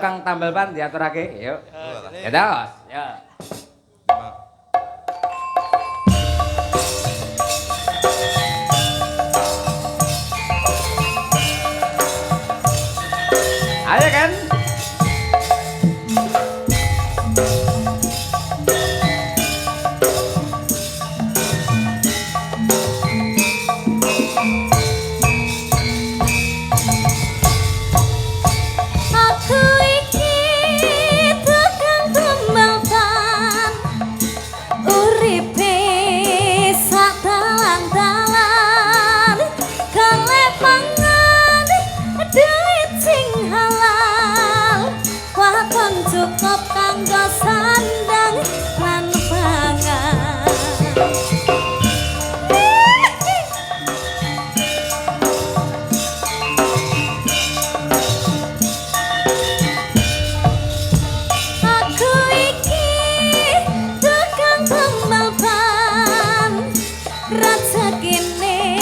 Kang Tambal Pan diaturake. Yuk. Ya tos. Ya. Ayo kan? Cukup kanggo sandang lan pangan. Aku iki tukang tambal ban, rezekine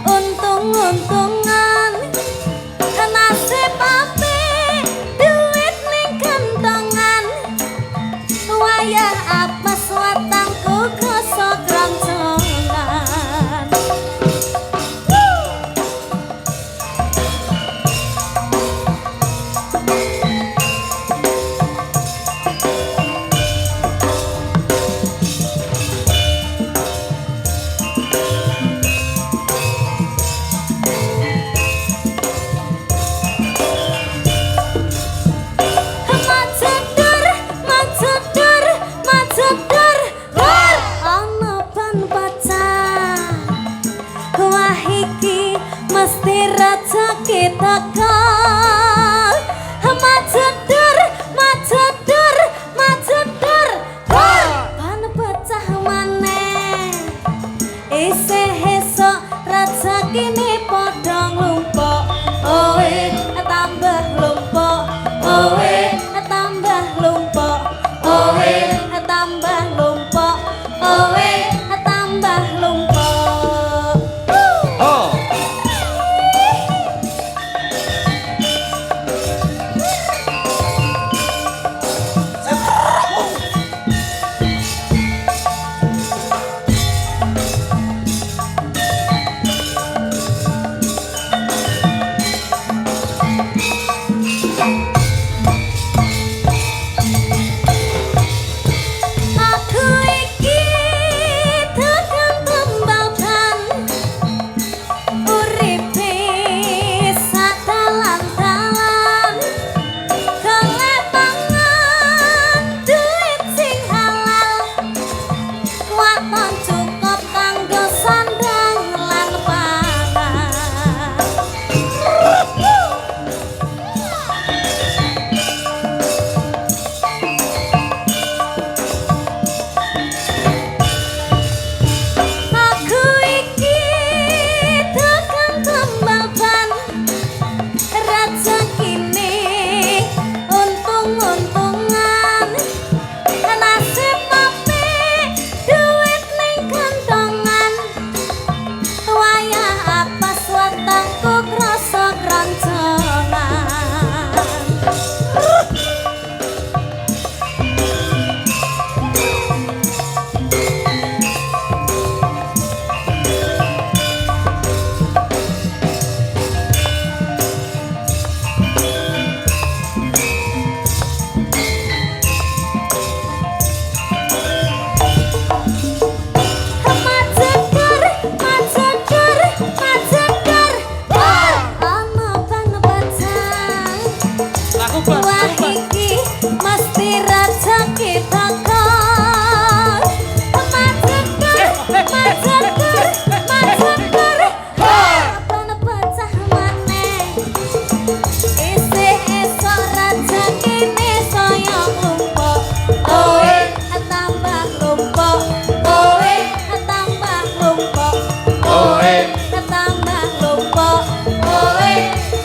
untung-untungan, nasib ape duit ning kantongan, wayah apa swatangku gosok roncongan. Mesti rezeki tekan, majedur, majedur, majedur, ban pecah maneh. Isih esuk rezekine padha nglumpuk, oe tambah nglumpuk, oe tambah nglumpuk, oe tambah nglumpuk, oe tambah nglumpuk.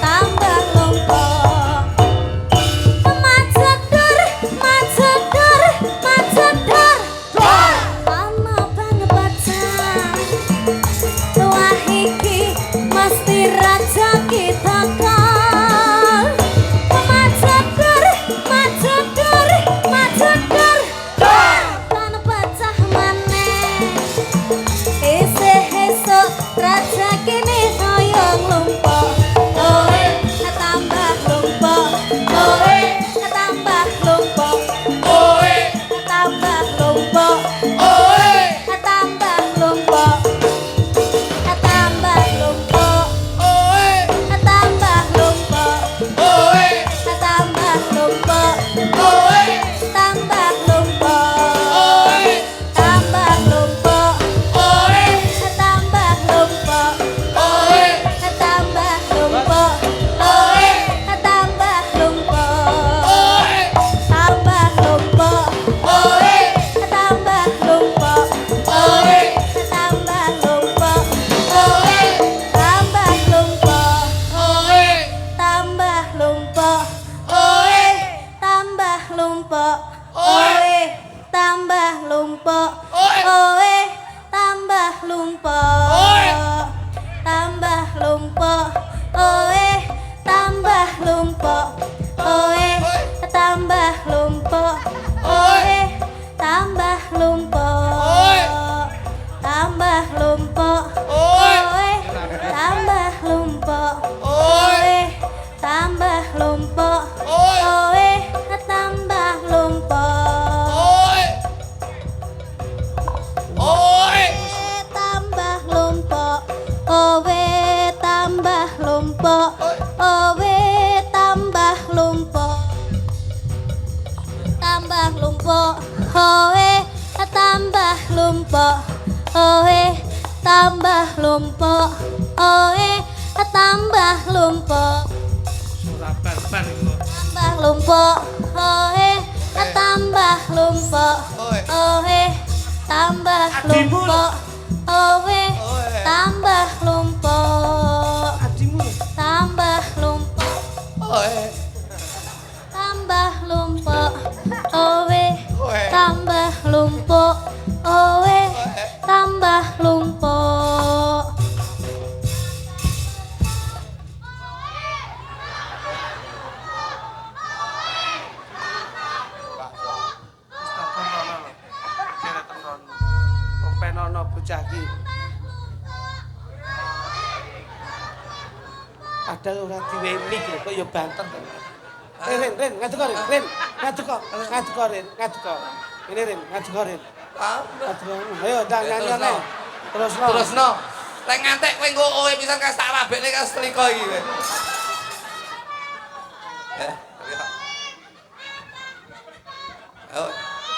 Tambah lumpur, majedur lumpuk. Oe tambah lumpuk. Oe tambah lumpuk. Tambah lumpuk. Oe tambah lumpuk. Oe tambah lumpuk. Oe tambah lumpuk. Tambah lumpuk. Oe tambah lumpuk. Oe tambah lumpuk. Oe tambah lumpuk. Tambah lumpuk. Oe tambah lumpuk. Oe tambah lumpuk. Tambah lumpuk. Oe tambah lumpuk. Oe tambah lumpuk. Oe tambah lumpuk. Tambah lumpuk. Oe tambah lumpuk. Oe tambah lumpuk. Oe tambah lumpuk. Tambah lumpuk. Tambah lumpuk. Oe tambah lumpuk. Oe tambah lumpuk. Penono bocah iki. Padahal ora diwe mik lho kok ya banter to. Ren, ngaduk Ren. Ren, ngaduk Ren. Ini Ren, ngaduk Ren. Ayo ndang nyanyi. Terusno. Lek ngantek kowe engko oe pisan kas tak wabekne kas teliko iki kowe.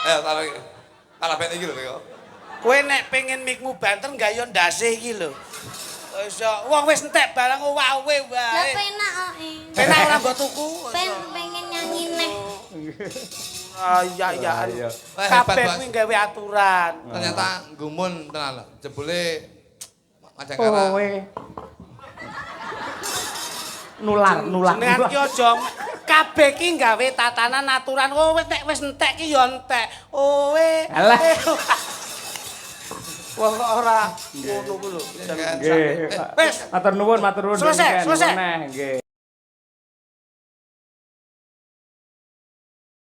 Ayo taruh iki. Kalabene iki lho kowe. Kowe nek pengen mikmu banter gayo ndase iki lho. Iso wong wis entek barang wae Lah wae. penak kok. Penak ora mbok tuku. Pengen nyanyi neh. Iya. Kabeh kuwi gawe aturan. Ternyata gumun tenan lho. Jebule Manjangkara. Nular. Jenengan ki aja kabeh ki gawe tatanan aturan. Nek wis entek ki ya entek. Alah. Wong kok ora ngono ku lho. Nggih. Wis, Matur nuwun. Selesai. Nggih.